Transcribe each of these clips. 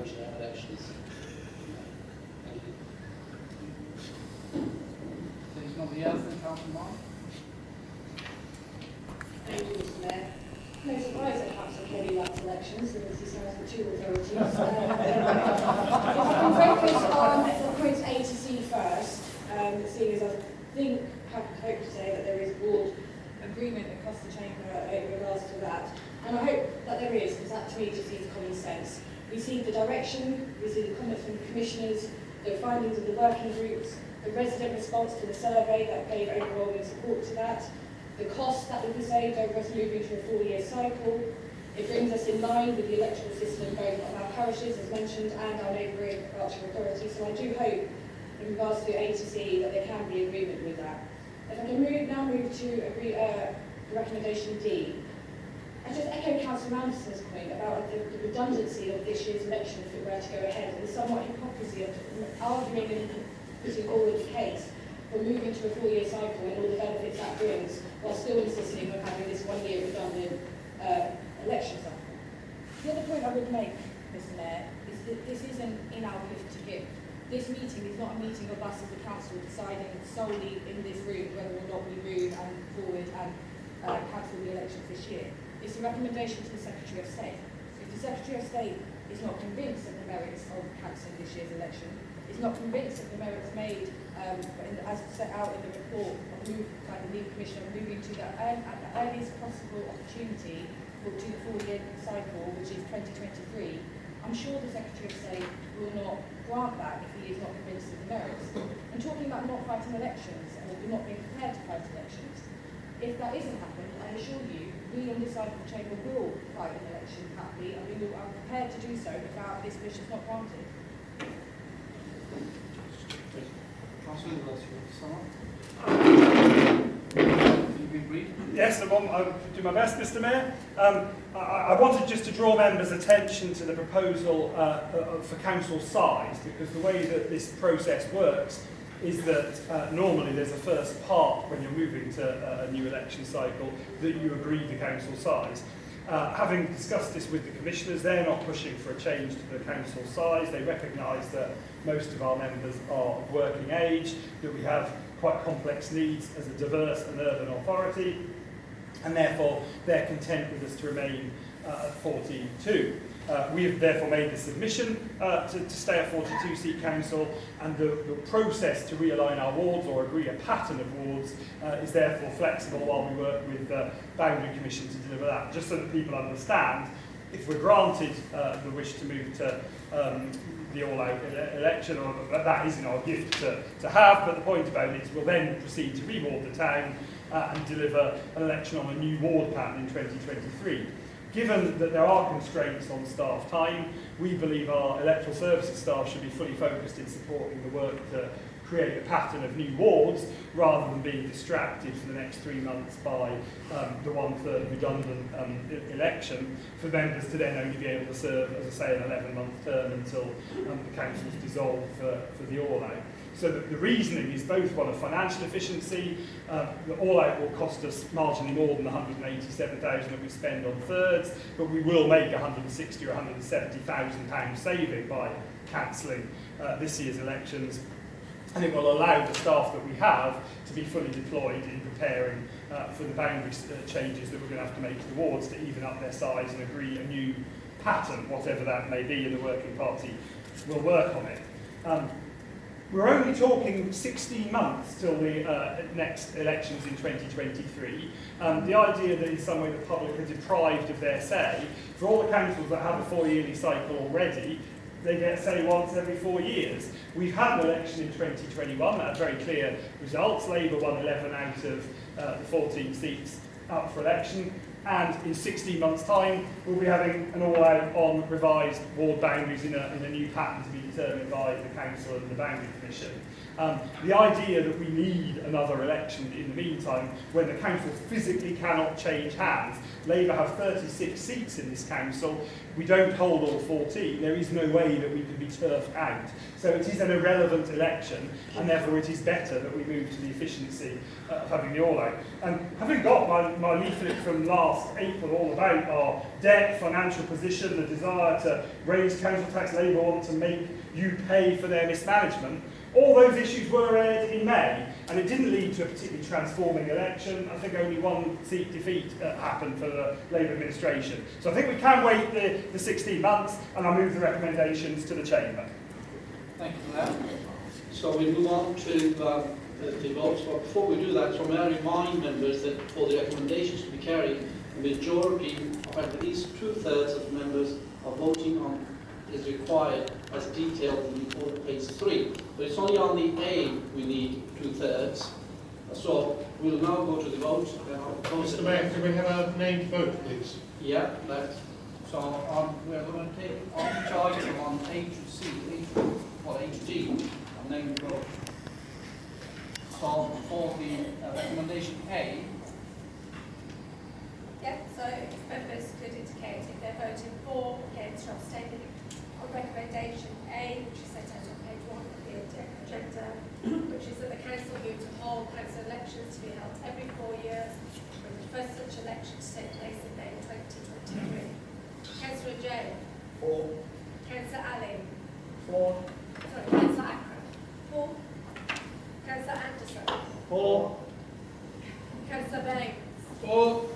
approach that elections. Thank you. If there's nobody else, then Councillor Mark. Thank you, Mr. Mayor. No surprise that Councillor Kelly likes elections, because he stands for two authorities. If I can focus on points A to C first, seeing as I think I hope to say that there is broad agreement across the chamber in regards to that. And I hope that there is, because that to me just seems common sense. We see the direction, we see the comments from the commissioners, the findings of the working groups, the resident response to the survey that gave overwhelming support to that, the cost that will be saved over us moving to a 4-year cycle. It brings us in line with the electoral system both on our parishes, as mentioned, and our neighbouring Berkshire authorities. So I do hope, in regards to A to C, that there can be agreement with that. If I can now move to recommendation D. I just echo Councillor Anderson's point about the redundancy of this year's election if it were to go ahead, and the somewhat hypocrisy of arguing and putting forward the case for moving to a 4-year cycle and all the benefits that brings, while still insisting on having this 1-year redundant election cycle. The other point I would make, Mr. Mayor, is that this isn't in our gift to give. This meeting is not a meeting of us as a council deciding solely in this room whether or not we move and forward and cancel the elections this year. It's a recommendation to the Secretary of State. If the Secretary of State is not convinced of the merits of cancelling this year's election, is not convinced of the merits made as set out in the report by the new Commissioner, moving to at the earliest possible opportunity to the 4-year cycle, which is 2023, I'm sure the Secretary of State will not grant that if he is not convinced of the merits. And talking about not fighting elections and not being prepared to fight elections, if that isn't happened, I assure you, we on this side of the chamber will fight an election happily, and we are prepared to do so without this wish is not granted. Yes, I'll do my best, Mr. Mayor. I wanted just to draw members' attention to the proposal for council size, because the way that this process works is that normally there's a first part when you're moving to a new election cycle that you agree the council size. Having discussed this with the commissioners, they're not pushing for a change to the council size. They recognise that most of our members are of working age, that we have quite complex needs as a diverse and urban authority, and therefore they're content with us to remain at 42. We have therefore made the submission to stay at 42-seat council, and the process to realign our wards or agree a pattern of wards is therefore flexible while we work with the Boundary Commission to deliver that. Just so that people understand, if we're granted the wish to move to the all-out election, or that isn't our gift to have, but the point about it is we'll then proceed to reward the town and deliver an election on a new ward pattern in 2023. Given that there are constraints on staff time, we believe our electoral services staff should be fully focused in supporting the work to create a pattern of new wards, rather than being distracted for the next 3 months by the 1/3 redundant election, for members to then only be able to serve, as I say, an 11-month term until the council's dissolved for the all-out. So the reasoning is both one of financial efficiency. The all-out will cost us marginally more than the 187,000 that we spend on thirds, but we will make £160,000 or £170,000 saving by cancelling this year's elections, and it will allow the staff that we have to be fully deployed in preparing for the boundary changes that we're going to have to make to the wards to even up their size and agree a new pattern, whatever that may be, and the working party will work on it. We're only talking 16 months till the next elections in 2023. The idea that in some way the public are deprived of their say, for all the councils that have a 4-yearly cycle already, they get a say once every 4 years. We've had an election in 2021 that had very clear results. Labour won 11 out of the 14 seats up for election. And in 16 months' time, we'll be having an all-out on revised ward boundaries in a new pattern to be determined by the Council and the Boundary Commission. The idea that we need another election in the meantime, when the Council physically cannot change hands. Labour have 36 seats in this Council. We don't hold all 14. There is no way that we can be turfed out. So it is an irrelevant election, and therefore it is better that we move to the efficiency of having the all-out. And having got my leaflet from last last April all about our debt, financial position, the desire to raise council tax, Labour want to make you pay for their mismanagement. All those issues were aired in May, and it didn't lead to a particularly transforming election. I think only one seat defeat happened for the Labour administration. So I think we can wait the 16 months, and I'll move the recommendations to the Chamber. Thank you for that. So we move on to the votes. But before we do that, so may I remind members that for the recommendations to be carried, a majority of at least 2/3 of the members are voting on is required as detailed in the report at page 3. But it's only on the A we need 2/3. So we'll now go to the vote. Mr. Mayor, can we have a named vote, please? Yeah, that's So we're going to take on each item on A to C, H to D, and then we go. So for the recommendation A, Yep, so if members could indicate if they're voting for, against, or abstaining on recommendation A, which is set out on page 1 of the agenda, which is that the council move to hold council elections to be held every 4 years, with the first such election to take place in May 2023. Councillor Jay. for. Councillor Ali. For. Sorry, Councillor Akram. For. Councillor Anderson. For. Councillor Baines. For.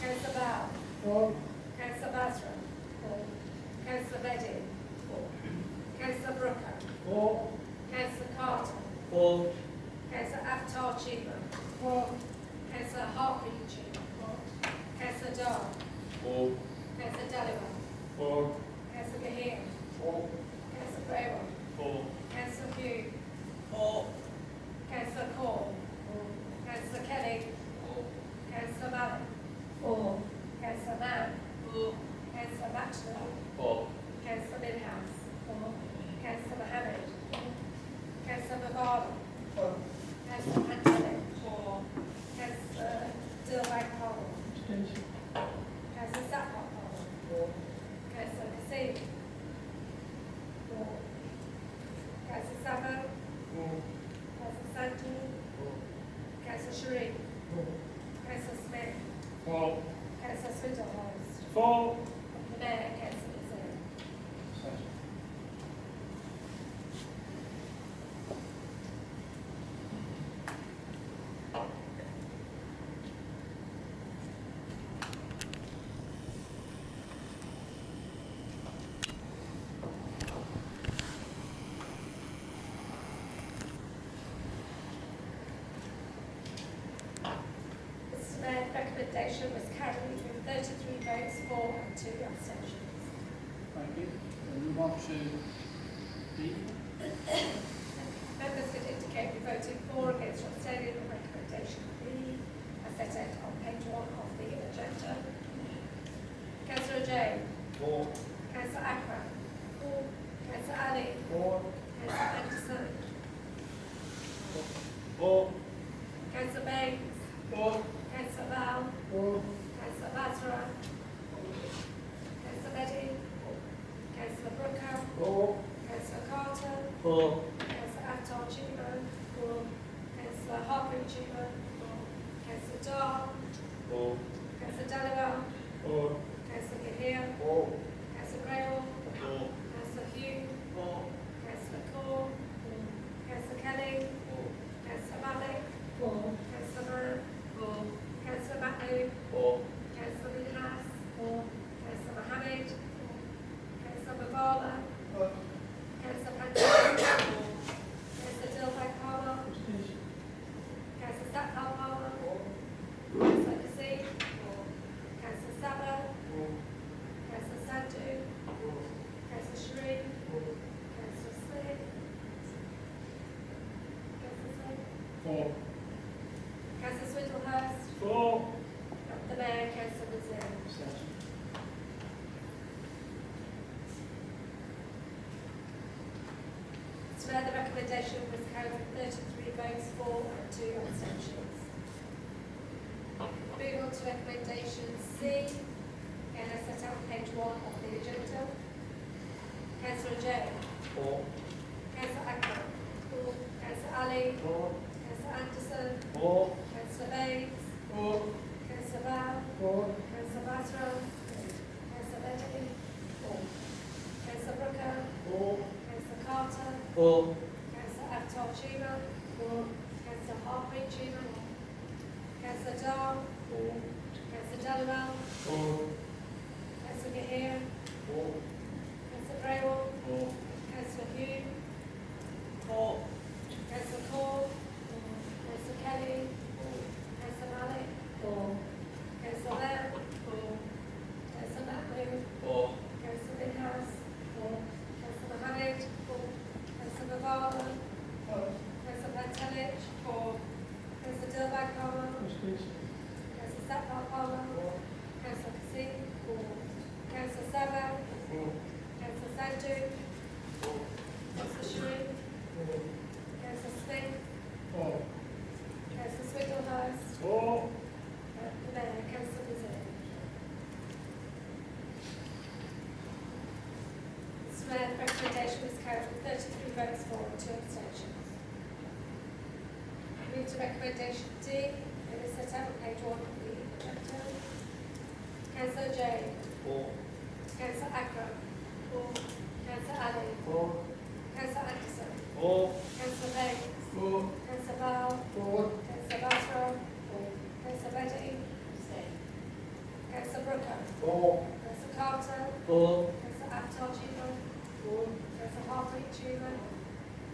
Councillor Bell. For. Councillor Basra. For. Councillor Bedding. For. Councillor Brooker. For. Councillor Carter. For. Councillor Aftar Chima. For. Councillor Hartley Chima. For. Councillor Dar. For. Councillor Daliban. For. Councillor Gahir. For. Councillor Braywell. For. Councillor Hugh. For. Councillor Cole. Councillor Kelly. Councillor Mallon. For. Councillor Mann. Councillor Batchelor. For. Councillor Minhouse. Councillor Mohammed. Councillor Mabala. Councillor Pantelic. Councillor Dilbag Powell. Councillor Sapphire Powell. Councillor Kassim. Councillor Sabo. Councillor Sandu. Councillor Sharif. Councillor Smith. For. Councillor Swindlehurst. For. The Mayor, Councillor Zinn. Mr. Mayor, the recommendation was carried with 33 votes for and 2 abstentions. thank you. We'll move on to B. Members could indicate if voting for, against, or abstaining on recommendation B, as set out on page 1 of the agenda. Councillor Jay. For. Councillor Akram. For. Councillor Ali. For. Councillor Anderson. For. Councillor Baines. For. Councillor Val. For. Councillor Basra. Councillor Bedding. Councillor Brooker. For. Councillor Carter. For. Councillor Aftar Chima. Councillor Hartley Chima. Councillor Dar. For. Councillor Daliban. For. Councillor Gahir. For. Councillor Braille. For. Councillor Hugh. For. Councillor Cole. Councillor Kelly. Councillor Malik. Councillor Mann. Councillor Matthew. For. Councillor Minhas. Councillor Mohammed. Councillor Mabala. Councillor Pantelic. Councillor Dilbag Powell. Councillor Sapphire Powell. Councillor Kassim. Councillor Sabo. Councillor Sandu. Councillor Sharif. Councillor Smith. Councillor Smith. For. Councillor Swindlehurst. For. The Mayor, Councillor Zinn. So now the recommendation was carried with 33 votes for and 2 abstentions. Moving on to recommendation C, again as set out on page 1 of the agenda. Councillor Jay. For. Councillor Akram. Councillor Ali. For. Councillor Anderson. For. Councillor Baines. For. Councillor Val. For. Councillor 4. Councillor Avatar Chima. 4. Councillor Harpreet Chima. Councillor Dar. 4. Councillor Dallowell. 4. Councillor Gahir. 4. Councillor Braywell. 4. Councillor Hugh. 4. Councillor Cole. Councillor Kelly. Councillor Malik. 4. Councillor Lamb. 4. Councillor Mahmood. 4. Councillor Binhouse. 4. Councillor Mohammed. 4. Councillor Bavala. 4. Councillor Pantelich. 4. Councillor Dilbag Palmer. Councillor Sapar Palmer. 4. Councillor Kassim. 4. Councillor Saba. 4. Councillor Sandu. 4. Councillor Sharif. 4. Councillor Smith. 4. Councillor Swigglehurst. 4. The Mayor, Councillor Brazil. Mr. Mayor, the recommendation was carried with 33 votes for and 2 abstentions. Move to recommendation D, it is set out on page 1 of the agenda. Councillor Jay. 4. Councillor Akram. 4. Councillor Ali. 4. Councillor Anderson. 4. Councillor Baines. 4. Councillor Ball. 4. Councillor Basra. 4. Councillor Betty. Councillor Brooker. 4. Councillor Carter. 4. Councillor Avatar Chima. 4. Councillor Harpreet Chima.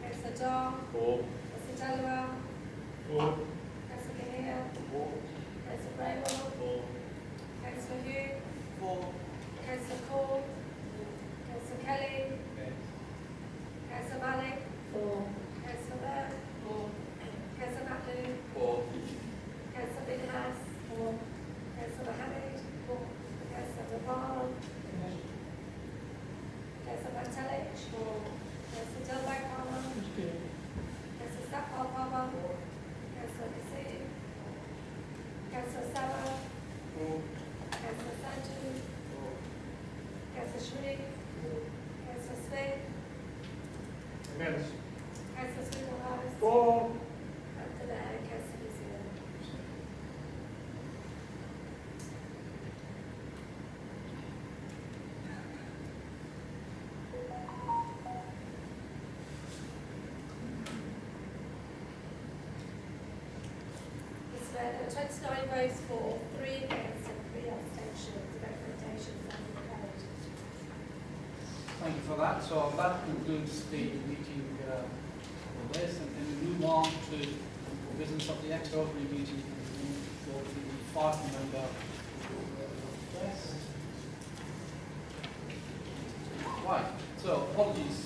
Councillor Dar. 4. Councillor Dallowell. 4. Councillor Gahir. 4. Councillor Braywell. 4. Councillor Hugh. 4. Councillor Cole. Councillor Kelly. Councillor Malik. 4. Councillor Lamb. 4. Councillor Mahmood. 4. Councillor Binhouse. 4. Councillor Mohammed. 4. Councillor Bavala. Councillor Pantelich. 4. Councillor Dilbag Palmer. Councillor Sapar Palmer. 4. Councillor Kassim. Councillor Saba. 4. Councillor Sandu. 4. Councillor Sharif. 4. Councillor Smith. Against. Councillor Swigglehurst. 4. And the Mayor, Councillor Brazil. Mr. Mayor, there are 29 votes for, 3 against and 3 abstentions. The recommendation is carried. Thank you for that. So that concludes the meeting for this, and then we move on to the business of the extraordinary meeting for the 5 November. Right. So apologies